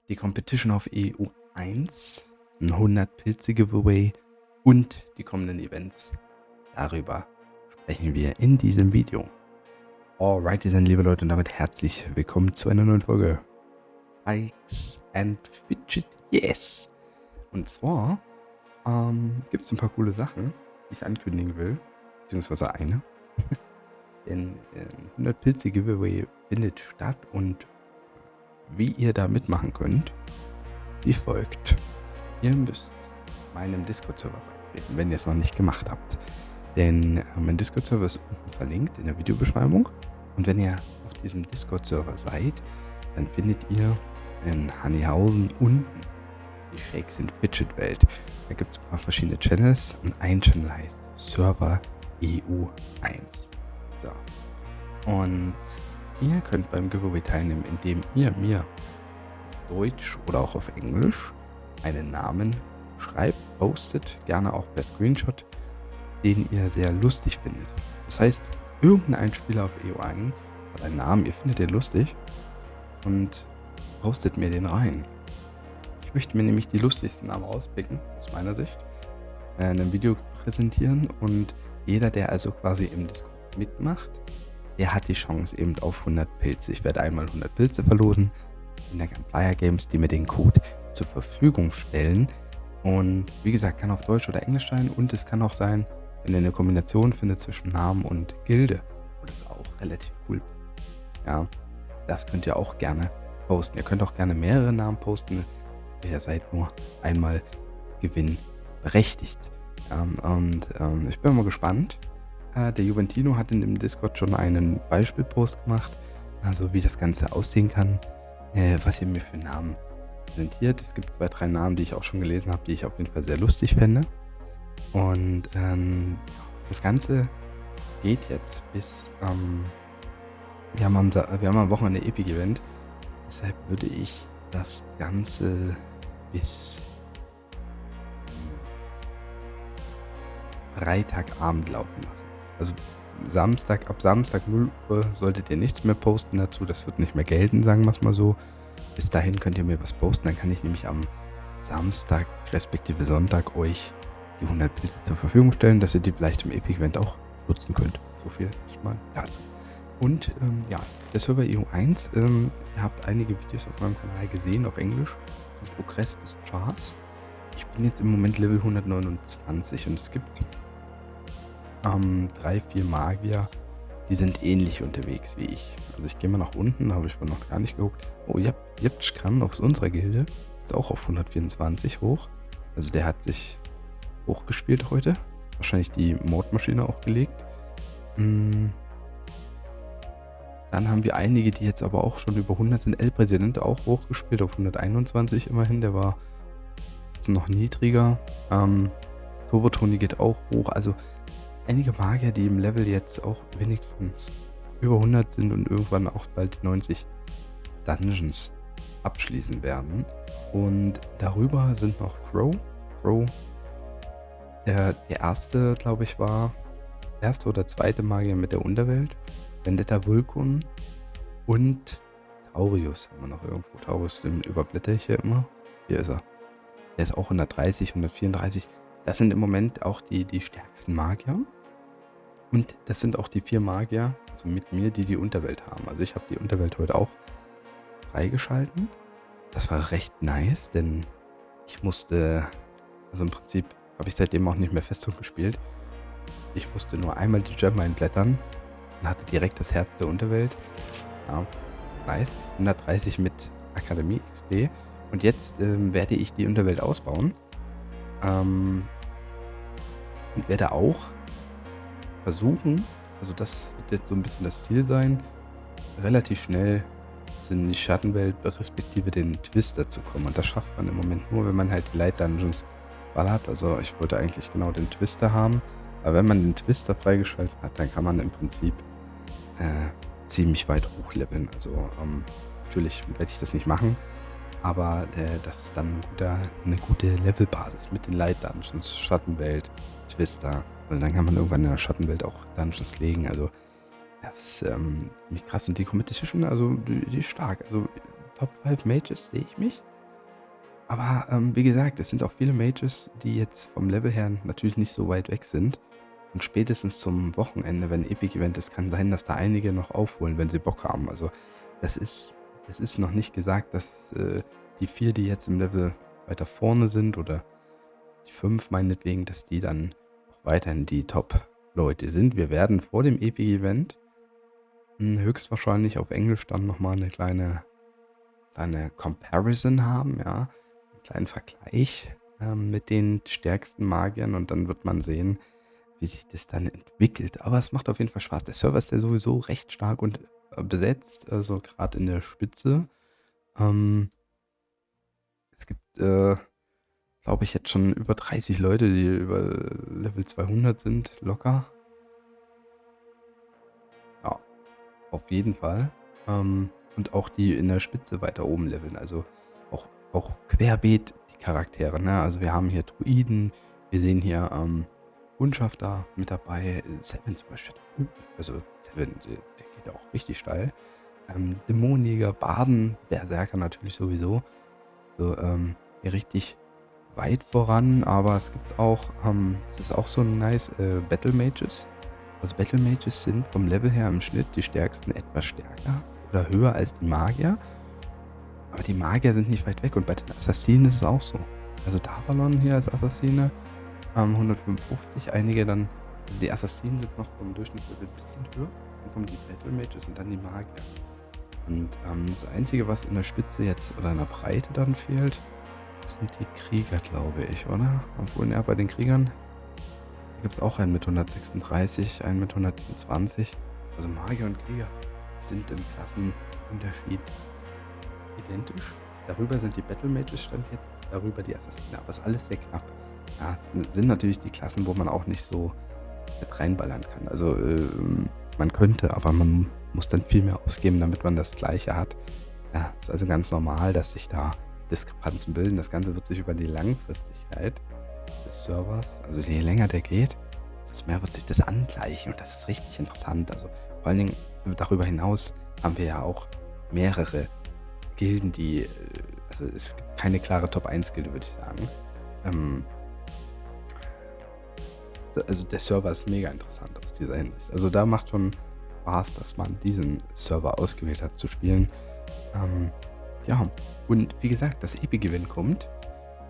die Competition auf EU1, ein 100 Pilze Giveaway und die kommenden Events. Darüber sprechen wir in diesem Video. Alrighty dann, liebe Leute, und damit herzlich willkommen zu einer neuen Folge Bikes and Fidget Yes. Und zwar gibt es ein paar coole Sachen, die ich ankündigen will, beziehungsweise eine. Denn 100 Pilze Giveaway findet statt und wie ihr da mitmachen könnt, wie folgt. Ihr müsst meinem Discord-Server beitreten, wenn ihr es noch nicht gemacht habt. Denn mein Discord-Server ist unten verlinkt in der Videobeschreibung. Und wenn ihr auf diesem Discord-Server seid, dann findet ihr in Honeyhausen unten die Shakes and Fidget Welt. Da gibt es ein paar verschiedene Channels und ein Channel heißt Server EU1. So. Und ihr könnt beim Giveaway teilnehmen, indem ihr mir auf Deutsch oder auch auf Englisch einen Namen schreibt, postet, gerne auch per Screenshot, den ihr sehr lustig findet. Das heißt, irgendein Spieler auf EU1 hat einen Namen, ihr findet den lustig und postet mir den rein. Ich möchte mir nämlich die lustigsten Namen rauspicken, aus meiner Sicht, in einem Video präsentieren und jeder, der also quasi im Discord mitmacht, der hat die Chance eben auf 100 Pilze. Ich werde einmal 100 Pilze verlosen in der Player Games, die mir den Code zur Verfügung stellen. Und wie gesagt, kann auf Deutsch oder Englisch sein und es kann auch sein, wenn ihr eine Kombination findet zwischen Namen und Gilde. Und das ist auch relativ cool. Ja, das könnt ihr auch gerne posten. Ihr könnt auch gerne mehrere Namen posten. Ihr seid nur einmal gewinnberechtigt. Ich bin mal gespannt. Der Juventino hat in dem Discord schon einen Beispielpost gemacht, also wie das Ganze aussehen kann, was ihr mir für Namen präsentiert. Es gibt 2, 3 Namen, die ich auch schon gelesen habe, die ich auf jeden Fall sehr lustig fände. Und das Ganze geht jetzt bis, wir haben am Wochenende Epic Event, deshalb würde ich das Ganze bis Freitagabend laufen lassen. Also ab Samstag 0 Uhr solltet ihr nichts mehr posten dazu. Das wird nicht mehr gelten, sagen wir es mal so. Bis dahin könnt ihr mir was posten. Dann kann ich nämlich am Samstag respektive Sonntag euch die 100 Pilze zur Verfügung stellen, dass ihr die vielleicht im Epic Event auch nutzen könnt. So viel mal dazu. Und der Server EU1, ihr habt einige Videos auf meinem Kanal gesehen auf Englisch zum Progress des Chars. Ich bin jetzt im Moment Level 129 und es gibt 3, 4 Magier, die sind ähnlich unterwegs wie ich. Also ich gehe mal nach unten, da habe ich mal noch gar nicht geguckt. Oh, Jeptschkan aus unserer Gilde ist auch auf 124 hoch. Also der hat sich hochgespielt heute. Wahrscheinlich die Mordmaschine auch gelegt. Dann haben wir einige, die jetzt aber auch schon über 100 sind. El-Präsident auch hochgespielt auf 121 immerhin. Der war also noch niedriger. Turbotoni geht auch hoch. Also einige Magier, die im Level jetzt auch wenigstens über 100 sind und irgendwann auch bald die 90 Dungeons abschließen werden. Und darüber sind noch Crow. Der erste, glaube ich, war erste oder zweite Magier mit der Unterwelt. Vendetta Vulcan und Taurius haben wir noch irgendwo. Taurius, den überblätter ich hier immer. Hier ist er. Der ist auch 130, 134. Das sind im Moment auch die stärksten Magier. Und das sind auch die 4 Magier, also mit mir, die Unterwelt haben. Also ich habe die Unterwelt heute auch freigeschalten. Das war recht nice, denn ich musste, also im Prinzip habe ich seitdem auch nicht mehr Festung gespielt. Ich musste nur einmal die Gem einblättern und hatte direkt das Herz der Unterwelt. Ja, nice. 130 mit Akademie XP. Und jetzt werde ich die Unterwelt ausbauen. Und werde auch versuchen, also das wird jetzt so ein bisschen das Ziel sein, relativ schnell in die Schattenwelt respektive den Twister zu kommen. Und das schafft man im Moment nur, wenn man halt die Light Dungeons ballert. Also ich wollte eigentlich genau den Twister haben, aber wenn man den Twister freigeschaltet hat, dann kann man im Prinzip ziemlich weit hochleveln. Also natürlich werde ich das nicht machen, aber das ist dann eine gute Levelbasis mit den Light Dungeons, Schattenwelt, Twister. Und dann kann man irgendwann in der Schattenwelt auch Dungeons legen. Also das ist ziemlich krass. Und die Competition, also die ist stark. Also Top 5 Mages sehe ich mich. Aber wie gesagt, es sind auch viele Mages, die jetzt vom Level her natürlich nicht so weit weg sind. Und spätestens zum Wochenende, wenn Epic Event ist, kann sein, dass da einige noch aufholen, wenn sie Bock haben. Also das ist, das ist noch nicht gesagt, dass die 4, die jetzt im Level weiter vorne sind oder die 5 meinetwegen, dass die dann auch weiterhin die Top-Leute sind. Wir werden vor dem Epic Event höchstwahrscheinlich auf Englisch dann nochmal eine kleine Comparison haben, ja, einen kleinen Vergleich mit den stärksten Magiern und dann wird man sehen, wie sich das dann entwickelt. Aber es macht auf jeden Fall Spaß. Der Server ist ja sowieso recht stark und besetzt, also gerade in der Spitze. Es gibt, glaube ich, jetzt schon über 30 Leute, die über Level 200 sind, locker. Ja, auf jeden Fall. Und auch die in der Spitze weiter oben leveln. Also auch querbeet die Charaktere. Ne? Also wir haben hier Druiden, wir sehen hier Kundschafter mit dabei. Seven zum Beispiel. Also Seven, der geht auch richtig steil. Dämonenjäger, Barden, Berserker natürlich sowieso. So hier richtig weit voran. Aber es gibt auch, das ist auch so nice, Battle Mages. Also Battle Mages sind vom Level her im Schnitt die stärksten etwas stärker oder höher als die Magier. Aber die Magier sind nicht weit weg und bei den Assassinen ist es auch so. Also Davalon hier als Assassine 155, einige dann, also die Assassinen sind noch vom Durchschnittslevel ein bisschen höher. Dann kommen die Battle Mages und dann die Magier. Und das Einzige, was in der Spitze jetzt oder in der Breite dann fehlt, sind die Krieger, glaube ich, oder? Obwohl, ja, bei den Kriegern gibt es auch einen mit 136, einen mit 127. Also Magier und Krieger sind im Klassenunterschied identisch. Darüber sind die Battle Mages stand jetzt, darüber die Assassinen. Aber es ist alles sehr knapp. Ja, es sind natürlich die Klassen, wo man auch nicht so mit reinballern kann. Also man könnte, aber man muss dann viel mehr ausgeben, damit man das Gleiche hat. Ja, es ist also ganz normal, dass sich da Diskrepanzen bilden. Das Ganze wird sich über die Langfristigkeit des Servers, also je länger der geht, desto mehr wird sich das angleichen und das ist richtig interessant. Also vor allen Dingen darüber hinaus haben wir ja auch mehrere Gilden, die, also es gibt keine klare Top 1 Gilde, würde ich sagen. Also der Server ist mega interessant aus dieser Hinsicht. Also da macht schon Spaß, dass man diesen Server ausgewählt hat zu spielen. Ja, und wie gesagt, das Epic Event kommt.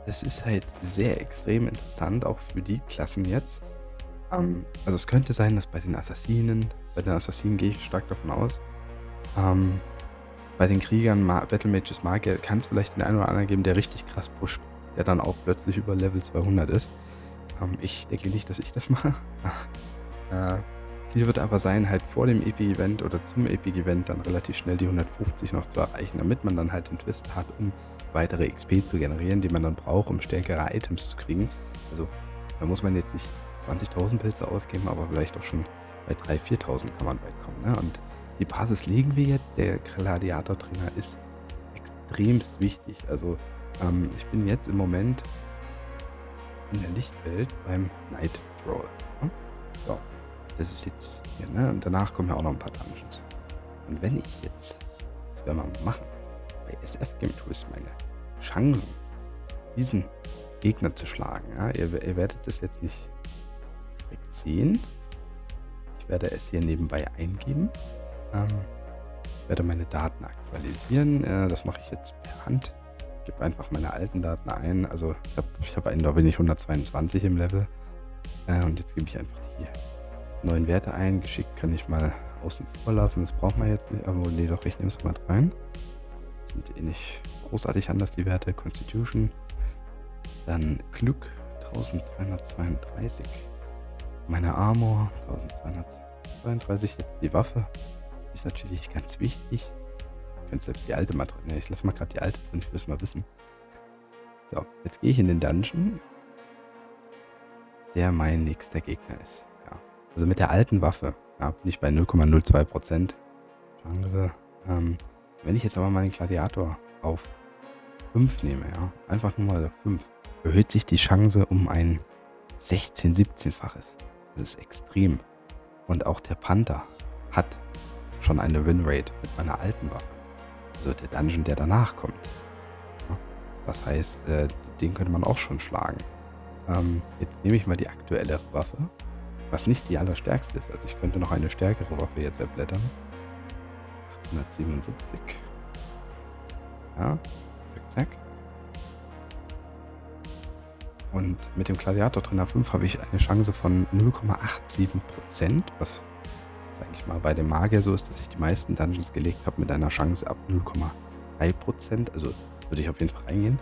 Das ist halt sehr extrem interessant, auch für die Klassen jetzt. Also es könnte sein, dass bei den Assassinen gehe ich stark davon aus. Bei den Kriegern, Battle Mages, Magier, kann es vielleicht den einen oder anderen geben, der richtig krass pusht, der dann auch plötzlich über Level 200 ist. Ich denke nicht, dass ich das mache. Ziel wird aber sein, halt vor dem Epic-Event oder zum Epic-Event dann relativ schnell die 150 noch zu erreichen, damit man dann halt den Twist hat, um weitere XP zu generieren, die man dann braucht, um stärkere Items zu kriegen. Also da muss man jetzt nicht 20.000 Pilze ausgeben, aber vielleicht auch schon bei 3.000, 4.000 kann man weit kommen. Ne? Und die Basis legen wir jetzt. Der Gladiator-Trainer ist extremst wichtig. Also ich bin jetzt im Moment in der Lichtwelt beim Night Troll. Ne? So, das ist jetzt hier, ne? Und danach kommen ja auch noch ein paar Dungeons. Und wenn ich jetzt, das werden wir mal machen, bei SF Game Twist meine Chancen, diesen Gegner zu schlagen, ja? Ihr werdet das jetzt nicht direkt sehen. Ich werde es hier nebenbei eingeben. Ich werde meine Daten aktualisieren. Das mache ich jetzt per Hand. Ich gebe einfach meine alten Daten ein. Also ich habe einen, da bin ich 122 im Level. Und jetzt gebe ich einfach die neuen Werte ein. Geschickt kann ich mal außen vor lassen. Das braucht man jetzt nicht. Aber nee, doch, ich nehme es mal rein. Sind eh nicht großartig anders, die Werte. Constitution. Dann Glück 1332. Meine Armor 1232. Jetzt die Waffe. Die ist natürlich ganz wichtig. Ihr könnt selbst die alte mal drin. Ja, ich lasse mal gerade die alte drin. Ich will es mal wissen. So, jetzt gehe ich in den Dungeon, der mein nächster Gegner ist. Ja. Also mit der alten Waffe bin ich bei 0,02% Chance. Wenn ich jetzt aber mal den Gladiator auf 5 nehme, ja, einfach nur mal auf 5, erhöht sich die Chance um ein 16-17-faches. Das ist extrem. Und auch der Panther hat schon eine Winrate mit meiner alten Waffe. Also der Dungeon, der danach kommt. Ja. Das heißt, den könnte man auch schon schlagen. Jetzt nehme ich mal die aktuelle Waffe, was nicht die allerstärkste ist. Also ich könnte noch eine stärkere Waffe jetzt erblättern. 877. Ja, zack, zack. Und mit dem Gladiator Trainer 5 habe ich eine Chance von 0,87%, was sage ich mal bei dem Magier so ist, dass ich die meisten Dungeons gelegt habe mit einer Chance ab 0,3%. Also würde ich auf jeden Fall reingehen.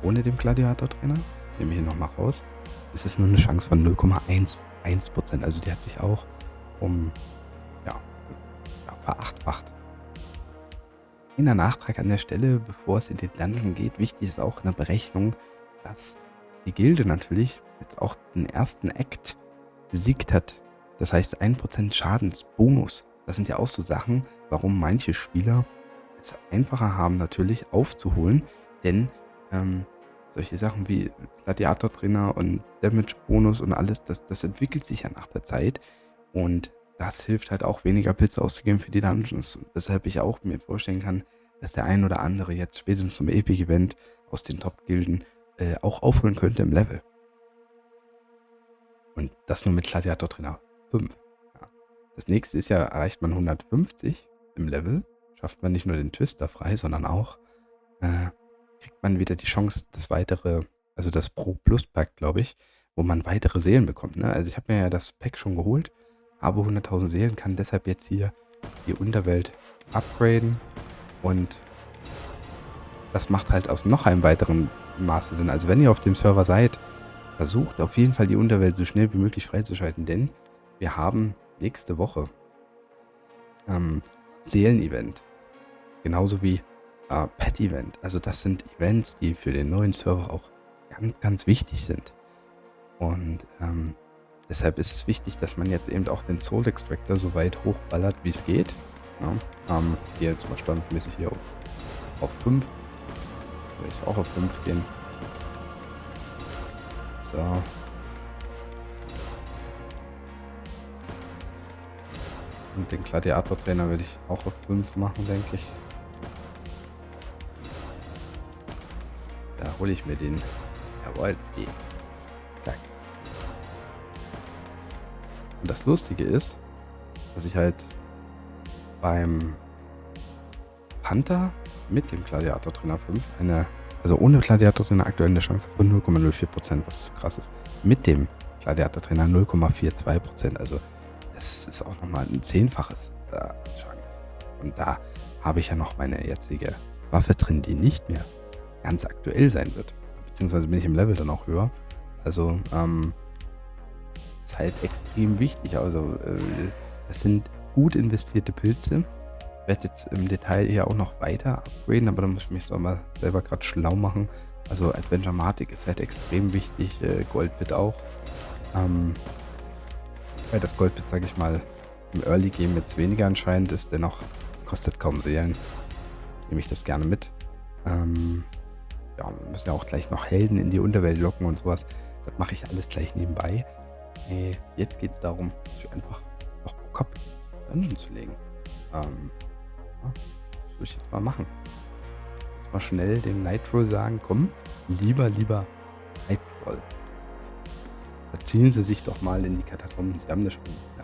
Ohne den Gladiator Trainer, nehme ich ihn nochmal raus, ist es nur eine Chance von 0,11%. Also die hat sich auch ja, verachtfacht. Kleiner Nachtrag an der Stelle, bevor es in den Dungeon geht. Wichtig ist auch eine Berechnung, dass die Gilde natürlich jetzt auch den ersten Act besiegt hat. Das heißt 1% Schadensbonus. Das sind ja auch so Sachen, warum manche Spieler es einfacher haben natürlich aufzuholen. Denn solche Sachen wie Gladiator-Trainer und Damage-Bonus und alles, das entwickelt sich ja nach der Zeit. Und das hilft halt auch, weniger Pilze auszugeben für die Dungeons. Weshalb ich auch mir vorstellen kann, dass der ein oder andere jetzt spätestens zum Epic-Event aus den Top-Gilden auch aufholen könnte im Level. Und das nur mit Gladiator Trainer 5. Ja. Das nächste ist ja, erreicht man 150 im Level, schafft man nicht nur den Twister frei, sondern auch kriegt man wieder die Chance, das weitere, also das Pro Plus Pack, glaube ich, wo man weitere Seelen bekommt. Ne? Also ich habe mir ja das Pack schon geholt, habe 100.000 Seelen, kann deshalb jetzt hier die Unterwelt upgraden und das macht halt aus noch einem weiteren Maße Sinn. Also wenn ihr auf dem Server seid, versucht auf jeden Fall die Unterwelt so schnell wie möglich freizuschalten, denn wir haben nächste Woche Seelen-Event, genauso wie Pet-Event. Also das sind Events, die für den neuen Server auch ganz, ganz wichtig sind. Und deshalb ist es wichtig, dass man jetzt eben auch den Soul Extractor so weit hochballert, wie es geht. Ja, hier jetzt mal standardmäßig hier auf 5. Will ich auch auf 5 gehen. So. Und den Gladiator-Trainer würde ich auch auf 5 machen, denke ich. Da hole ich mir den Jawohlski. Zack. Und das Lustige ist, dass ich halt beim Panther mit dem Gladiator Trainer 5 also ohne Gladiator Trainer aktuell eine Chance von 0,04%, was so krass ist. Mit dem Gladiator Trainer 0,42%. Also das ist auch nochmal ein 10-faches Chance. Und da habe ich ja noch meine jetzige Waffe drin, die nicht mehr ganz aktuell sein wird. Beziehungsweise bin ich im Level dann auch höher. Also ist halt extrem wichtig. Also es sind gut investierte Pilze. Ich werde jetzt im Detail hier auch noch weiter upgraden, aber da muss ich mich doch mal selber gerade schlau machen. Also Adventure-Matic ist halt extrem wichtig, Goldbit auch. Weil das Goldbit, sage ich mal, im Early Game jetzt weniger anscheinend ist, dennoch kostet kaum Seelen. Nehme ich das gerne mit. Ja, wir müssen ja auch gleich noch Helden in die Unterwelt locken und sowas. Das mache ich alles gleich nebenbei. Jetzt geht es darum, dass ich einfach noch Bock habe, Dungeon zu legen. Ja, das würde ich jetzt mal machen. Jetzt mal schnell dem Nighttroll sagen, komm, lieber Nighttroll. Verziehen Sie sich doch mal in die Katakomben. Sie haben das schon. Ja.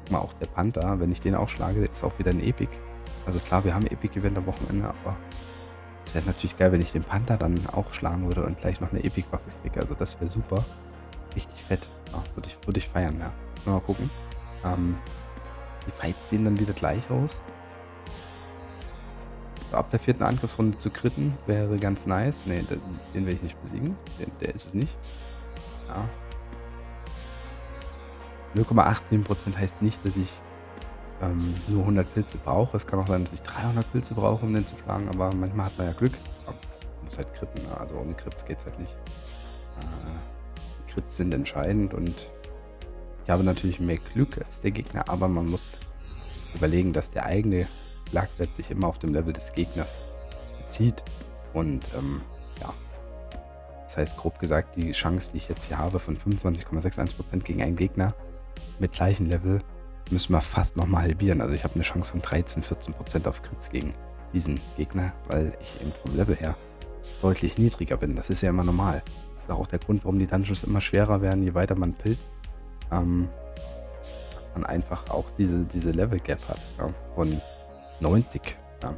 Guck mal, auch der Panther, wenn ich den auch schlage, der ist auch wieder ein Epic. Also klar, wir haben Epic-Event am Wochenende, aber es wäre natürlich geil, wenn ich den Panther dann auch schlagen würde und gleich noch eine Epic-Waffe kriege. Also das wäre super. Richtig fett. Ja, würde ich feiern, ja. Mal gucken. Die Fights sehen dann wieder gleich aus. Ab der 4. Angriffsrunde zu kritten wäre ganz nice. Ne, den will ich nicht besiegen. Der ist es nicht. Ja. 0,87% heißt nicht, dass ich nur 100 Pilze brauche. Es kann auch sein, dass ich 300 Pilze brauche, um den zu schlagen, aber manchmal hat man ja Glück. Aber man muss halt kritten, also ohne Krits geht es halt nicht. Die Krits sind entscheidend und ich habe natürlich mehr Glück als der Gegner, aber man muss überlegen, dass der eigene Schlagwert sich immer auf dem Level des Gegners bezieht und ja. Das heißt, grob gesagt, die Chance, die ich jetzt hier habe von 25,61% gegen einen Gegner mit gleichem Level, müssen wir fast nochmal halbieren. Also ich habe eine Chance von 13-14% auf Crits gegen diesen Gegner, weil ich eben vom Level her deutlich niedriger bin. Das ist ja immer normal. Das ist auch der Grund, warum die Dungeons immer schwerer werden, je weiter man pilzt. Man einfach auch diese Level Gap hat, ja, von 90. Ja.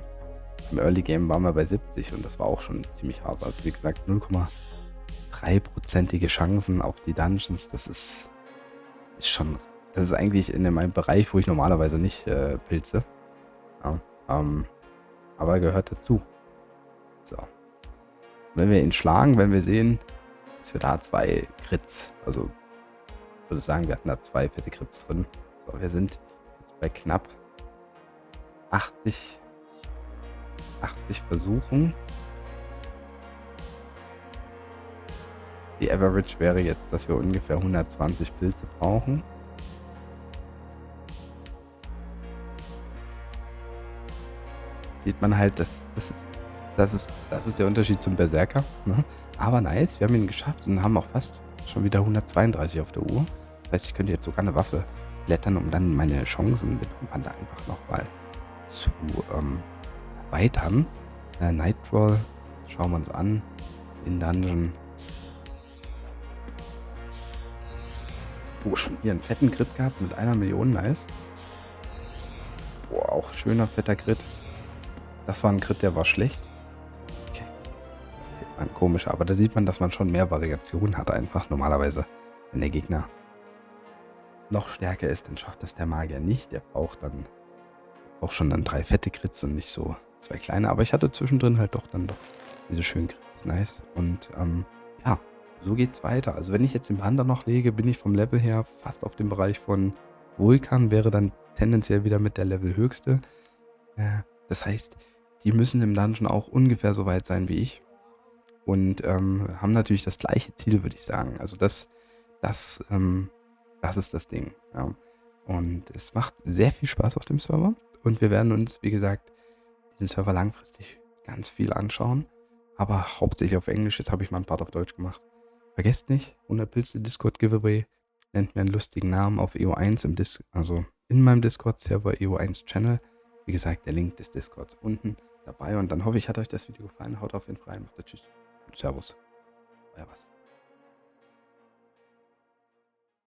Im Early Game waren wir bei 70 und das war auch schon ziemlich hart. Also wie gesagt, 0,3%ige Chancen auf die Dungeons, das ist schon, das ist eigentlich in meinem Bereich, wo ich normalerweise nicht pilze. Ja, aber gehört dazu. So. Wenn wir ihn schlagen, wenn wir sehen, dass wir da 2 Crits, also ich würde sagen, wir hatten da 2 fette Crits drin. So, wir sind jetzt bei knapp 80 Versuchen. Die Average wäre jetzt, dass wir ungefähr 120 Pilze brauchen. Sieht man halt, das ist der Unterschied zum Berserker. Ne? Aber nice, wir haben ihn geschafft und haben auch fast schon wieder 132 auf der Uhr. Das heißt, ich könnte jetzt sogar eine Waffe blättern, um dann meine Chancen mit dem Panda einfach nochmal zu erweitern. Nightfall, schauen wir uns an. In Dungeon. Oh, schon hier einen fetten Crit gehabt mit 1 Million, nice. Boah, auch schöner fetter Crit. Das war ein Crit, der war schlecht. Okay, war ein komischer, aber da sieht man, dass man schon mehr Variation hat einfach. Normalerweise, wenn der Gegner noch stärker ist, dann schafft das der Magier nicht. Der braucht dann auch schon dann 3 fette Crits und nicht so 2 kleine. Aber ich hatte zwischendrin halt doch diese schönen Crits, nice. Und ja, so geht's weiter. Also wenn ich jetzt den Panda noch lege, bin ich vom Level her fast auf dem Bereich von Vulkan, wäre dann tendenziell wieder mit der Level höchste. Das heißt, die müssen im Dungeon auch ungefähr so weit sein wie ich. Und haben natürlich das gleiche Ziel, würde ich sagen. Also das ist das Ding. Ja. Und es macht sehr viel Spaß auf dem Server. Und wir werden uns, wie gesagt, diesen Server langfristig ganz viel anschauen. Aber hauptsächlich auf Englisch. Jetzt habe ich mal ein Part auf Deutsch gemacht. Vergesst nicht, 100 Pilze Discord Giveaway. Nennt mir einen lustigen Namen auf EO1 also in meinem Discord-Server EO1 Channel. Wie gesagt, der Link des Discords unten dabei. Und dann hoffe ich, hat euch das Video gefallen. Haut auf jeden Fall rein, macht Tschüss und Servus. Euer was.